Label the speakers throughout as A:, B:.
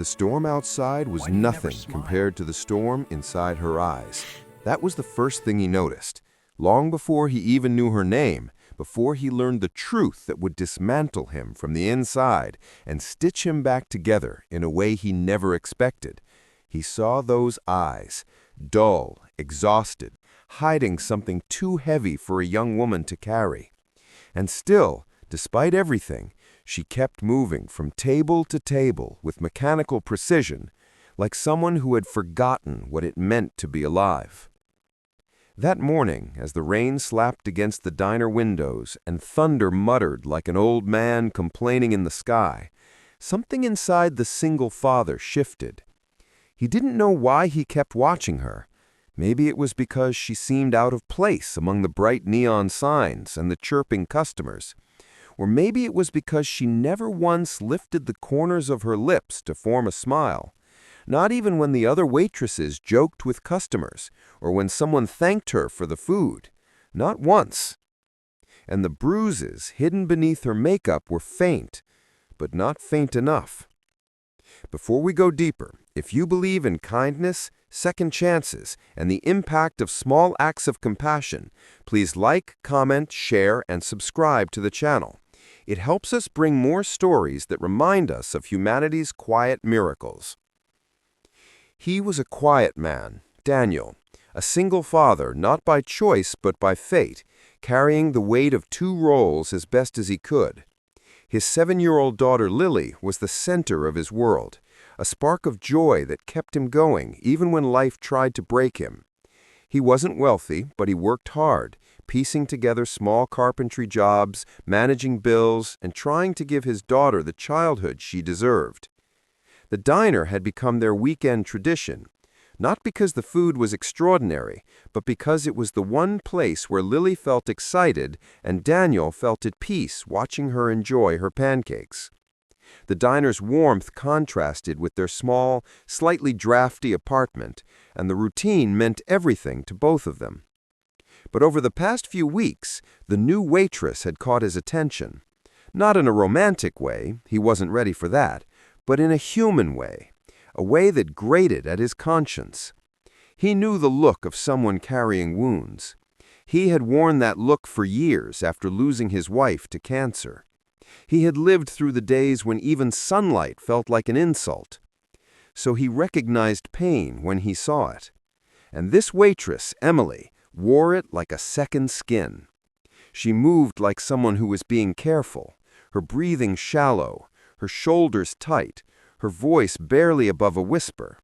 A: The storm outside was
B: Why do you never
A: nothing
B: smile?
A: compared to the storm inside her eyes. That was the first thing he noticed. Long before he even knew her name, before he learned the truth that would dismantle him from the inside and stitch him back together in a way he never expected, he saw those eyes, dull, exhausted, hiding something too heavy for a young woman to carry. And still, despite everything, she kept moving from table to table with mechanical precision, like someone who had forgotten what it meant to be alive. That morning, as the rain slapped against the diner windows and thunder muttered like an old man complaining in the sky, something inside the single father shifted. He didn't know why he kept watching her. Maybe it was because she seemed out of place among the bright neon signs and the chirping customers. Or maybe it was because she never once lifted the corners of her lips to form a smile. Not even when the other waitresses joked with customers, or when someone thanked her for the food. Not once. And the bruises hidden beneath her makeup were faint, but not faint enough. Before we go deeper, if you believe in kindness, second chances, and the impact of small acts of compassion, please like, comment, share, and subscribe to the channel. It helps us bring more stories that remind us of humanity's quiet miracles. He was a quiet man, Daniel, a single father, not by choice but by fate, carrying the weight of two roles as best as he could. His 7-year-old daughter Lily was the center of his world, a spark of joy that kept him going even when life tried to break him. He wasn't wealthy, but he worked hard, piecing together small carpentry jobs, managing bills, and trying to give his daughter the childhood she deserved. The diner had become their weekend tradition, not because the food was extraordinary, but because it was the one place where Lily felt excited and Daniel felt at peace watching her enjoy her pancakes. The diner's warmth contrasted with their small, slightly drafty apartment, and the routine meant everything to both of them. But over the past few weeks, the new waitress had caught his attention. Not in a romantic way, he wasn't ready for that, but in a human way, a way that grated at his conscience. He knew the look of someone carrying wounds. He had worn that look for years after losing his wife to cancer. He had lived through the days when even sunlight felt like an insult. So he recognized pain when he saw it. And this waitress, Emily, wore it like a second skin. She moved like someone who was being careful, her breathing shallow, her shoulders tight, her voice barely above a whisper.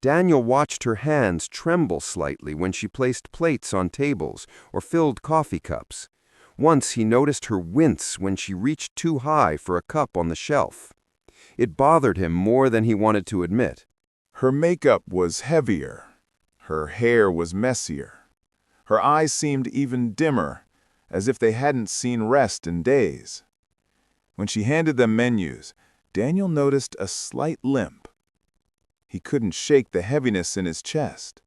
A: Daniel watched her hands tremble slightly when she placed plates on tables or filled coffee cups. Once he noticed her wince when she reached too high for a cup on the shelf. It bothered him more than he wanted to admit.
C: Her makeup was heavier. Her hair was messier. Her eyes seemed even dimmer, as if they hadn't seen rest in days. When she handed them menus, Daniel noticed a slight limp. He couldn't shake the heaviness in his chest.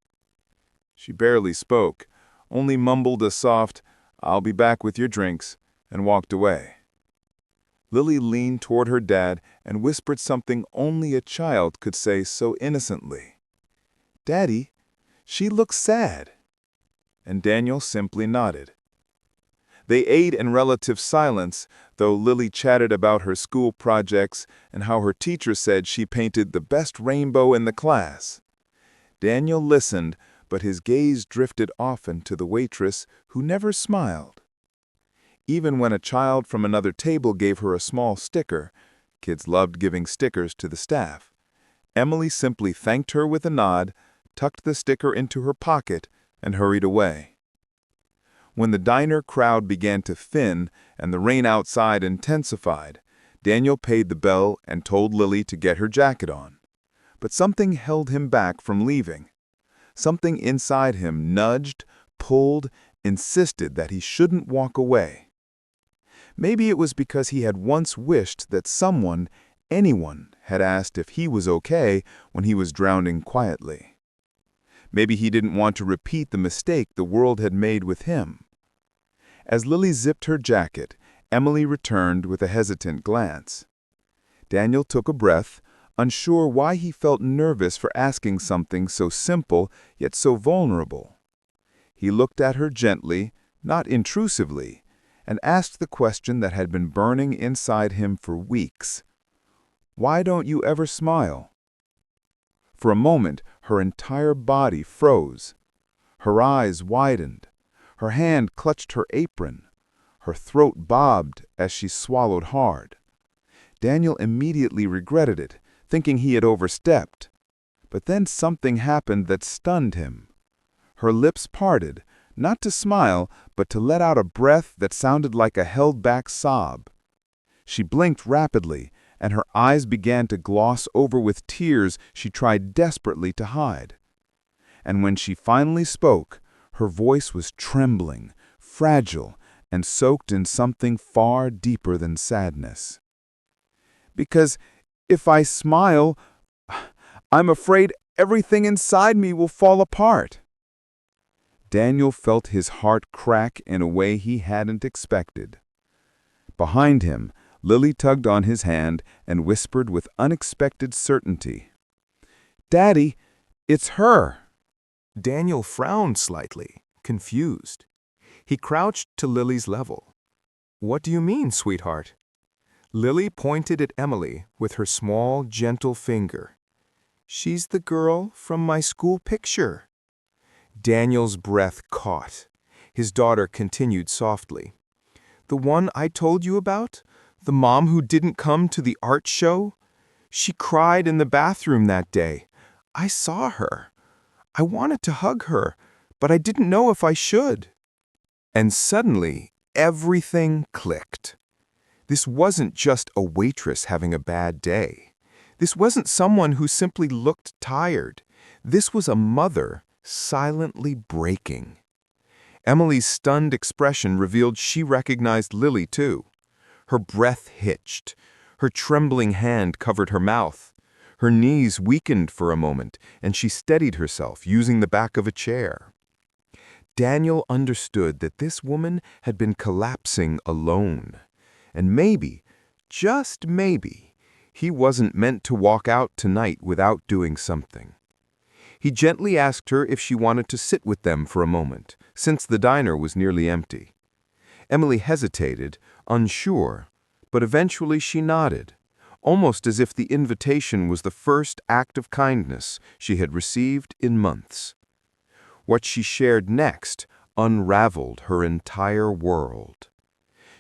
C: She barely spoke, only mumbled a soft, "I'll be back with your drinks," and walked away. Lily leaned toward her dad and whispered something only a child could say so innocently. "Daddy, she looks sad." And Daniel simply nodded. They ate in relative silence, though Lily chatted about her school projects and how her teacher said she painted the best rainbow in the class. Daniel listened, but his gaze drifted often to the waitress who never smiled. Even when a child from another table gave her a small sticker, kids loved giving stickers to the staff, Emily simply thanked her with a nod, tucked the sticker into her pocket, and hurried away. When the diner crowd began to thin and the rain outside intensified, Daniel paid the bell and told Lily to get her jacket on. But something held him back from leaving. Something inside him nudged, pulled, insisted that he shouldn't walk away. Maybe it was because he had once wished that someone, anyone, had asked if he was okay when he was drowning quietly. Maybe he didn't want to repeat the mistake the world had made with him. As Lily zipped her jacket, Emily returned with a hesitant glance. Daniel took a breath, unsure why he felt nervous for asking something so simple yet so vulnerable. He looked at her gently, not intrusively, and asked the question that had been burning inside him for weeks. "Why don't you ever smile?" For a moment, her entire body froze. Her eyes widened. Her hand clutched her apron. Her throat bobbed as she swallowed hard. Daniel immediately regretted it, thinking he had overstepped. But then something happened that stunned him. Her lips parted, not to smile, but to let out a breath that sounded like a held-back sob. She blinked rapidly, and her eyes began to gloss over with tears she tried desperately to hide. And when she finally spoke, her voice was trembling, fragile, and soaked in something far deeper than sadness. "Because if I smile, I'm afraid everything inside me will fall apart." Daniel felt his heart crack in a way he hadn't expected. Behind him, Lily tugged on his hand and whispered with unexpected certainty, "Daddy, it's her."
B: Daniel frowned slightly, confused. He crouched to Lily's level. "What do you mean, sweetheart?" Lily pointed at Emily with her small, gentle finger. "She's the girl from my school picture." Daniel's breath caught. His daughter continued softly. "The one I told you about? The mom who didn't come to the art show? She cried in the bathroom that day. I saw her. I wanted to hug her, but I didn't know if I should." And suddenly, everything clicked. This wasn't just a waitress having a bad day. This wasn't someone who simply looked tired. This was a mother silently breaking. Emily's stunned expression revealed she recognized Lily too. Her breath hitched. Her trembling hand covered her mouth. Her knees weakened for a moment, and she steadied herself using the back of a chair. Daniel understood that this woman had been collapsing alone. And maybe, just maybe, he wasn't meant to walk out tonight without doing something. He gently asked her if she wanted to sit with them for a moment, since the diner was nearly empty. Emily hesitated, unsure, but eventually she nodded, almost as if the invitation was the first act of kindness she had received in months. What she shared next unraveled her entire world.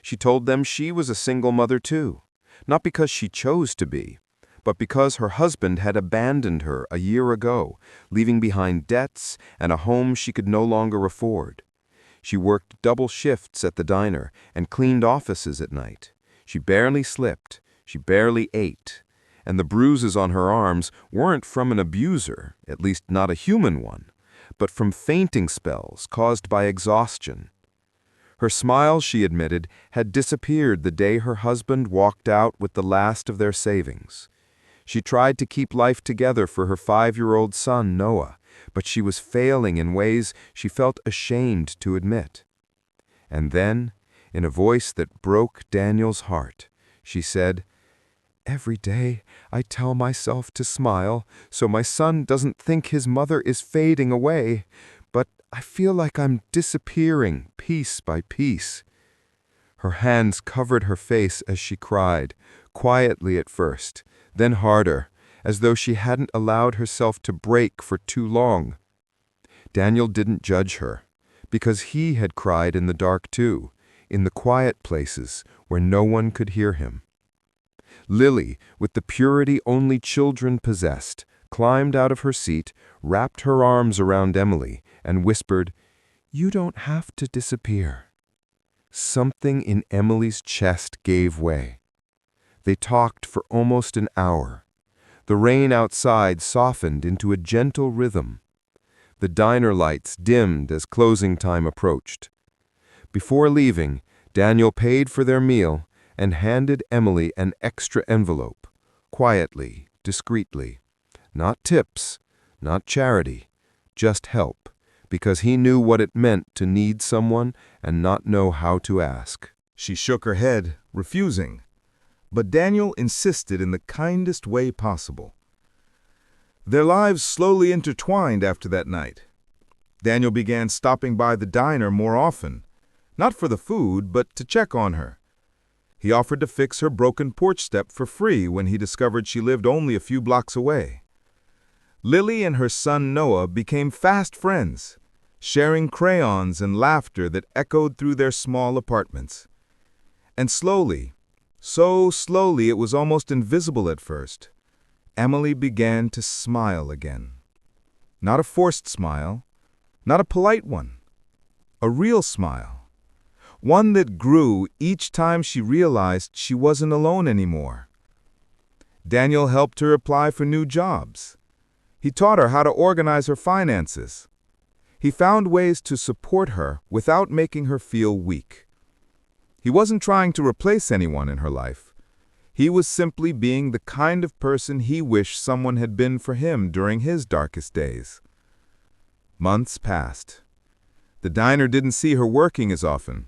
B: She told them she was a single mother too, not because she chose to be, but because her husband had abandoned her a year ago, leaving behind debts and a home she could no longer afford. She worked double shifts at the diner and cleaned offices at night. She barely slept, she barely ate, and the bruises on her arms weren't from an abuser, at least not a human one, but from fainting spells caused by exhaustion. Her smile, she admitted, had disappeared the day her husband walked out with the last of their savings. She tried to keep life together for her 5-year-old son, Noah, but she was failing in ways she felt ashamed to admit. And then, in a voice that broke Daniel's heart, she said, "Every day I tell myself to smile so my son doesn't think his mother is fading away, but I feel like I'm disappearing piece by piece." Her hands covered her face as she cried, quietly at first, then harder, as though she hadn't allowed herself to break for too long. Daniel didn't judge her, because he had cried in the dark too, in the quiet places where no one could hear him. Lily, with the purity only children possessed, climbed out of her seat, wrapped her arms around Emily, and whispered, "You don't have to disappear." Something in Emily's chest gave way. They talked for almost an hour. The rain outside softened into a gentle rhythm. The diner lights dimmed as closing time approached. Before leaving, Daniel paid for their meal and handed Emily an extra envelope, quietly, discreetly. Not tips, not charity, just help, because he knew what it meant to need someone and not know how to ask.
C: She shook her head, refusing.
B: but Daniel insisted in the kindest way possible. Their lives slowly intertwined after that night. Daniel began stopping by the diner more often, not for the food, but to check on her. He offered to fix her broken porch step for free when he discovered she lived only a few blocks away. Lily and her son Noah became fast friends, sharing crayons and laughter that echoed through their small apartments. And slowly, so slowly it was almost invisible at first, Emily began to smile again. Not a forced smile, not a polite one, a real smile. One that grew each time she realized she wasn't alone anymore. Daniel helped her apply for new jobs. He taught her how to organize her finances. He found ways to support her without making her feel weak. He wasn't trying to replace anyone in her life. He was simply being the kind of person he wished someone had been for him during his darkest days. Months passed. The diner didn't see her working as often,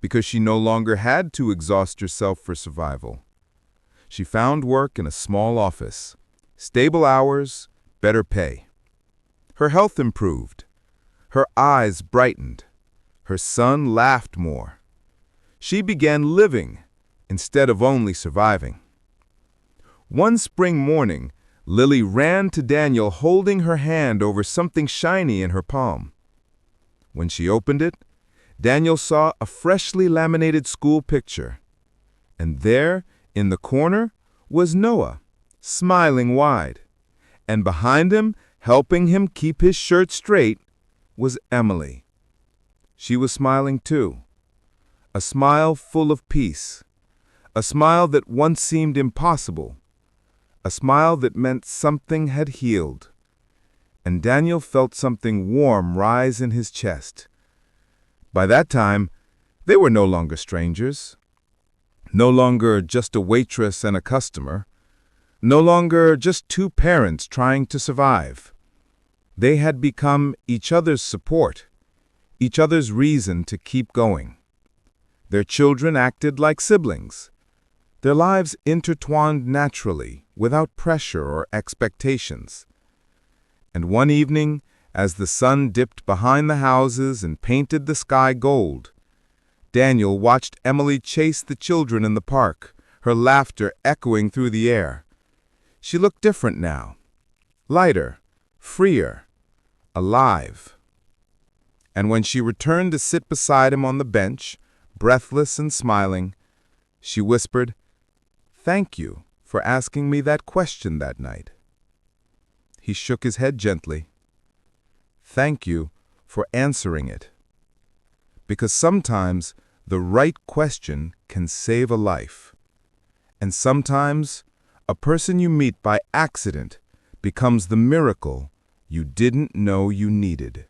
B: because she no longer had to exhaust herself for survival. She found work in a small office, stable hours, better pay. Her health improved. Her eyes brightened. Her son laughed more. She began living instead of only surviving. One spring morning, Lily ran to Daniel holding her hand over something shiny in her palm. When she opened it, Daniel saw a freshly laminated school picture. And there, in the corner, was Noah, smiling wide. And behind him, helping him keep his shirt straight, was Emily. She was smiling too. A smile full of peace. A smile that once seemed impossible. A smile that meant something had healed. And Daniel felt something warm rise in his chest. By that time, they were no longer strangers. No longer just a waitress and a customer. No longer just two parents trying to survive. They had become each other's support, each other's reason to keep going. Their children acted like siblings. Their lives intertwined naturally, without pressure or expectations. And one evening, as the sun dipped behind the houses and painted the sky gold, Daniel watched Emily chase the children in the park, her laughter echoing through the air. She looked different now, lighter, freer, alive. And when she returned to sit beside him on the bench, breathless and smiling, she whispered, "Thank you for asking me that question that night." He shook his head gently. "Thank you for answering it. Because sometimes the right question can save a life. And sometimes a person you meet by accident becomes the miracle you didn't know you needed."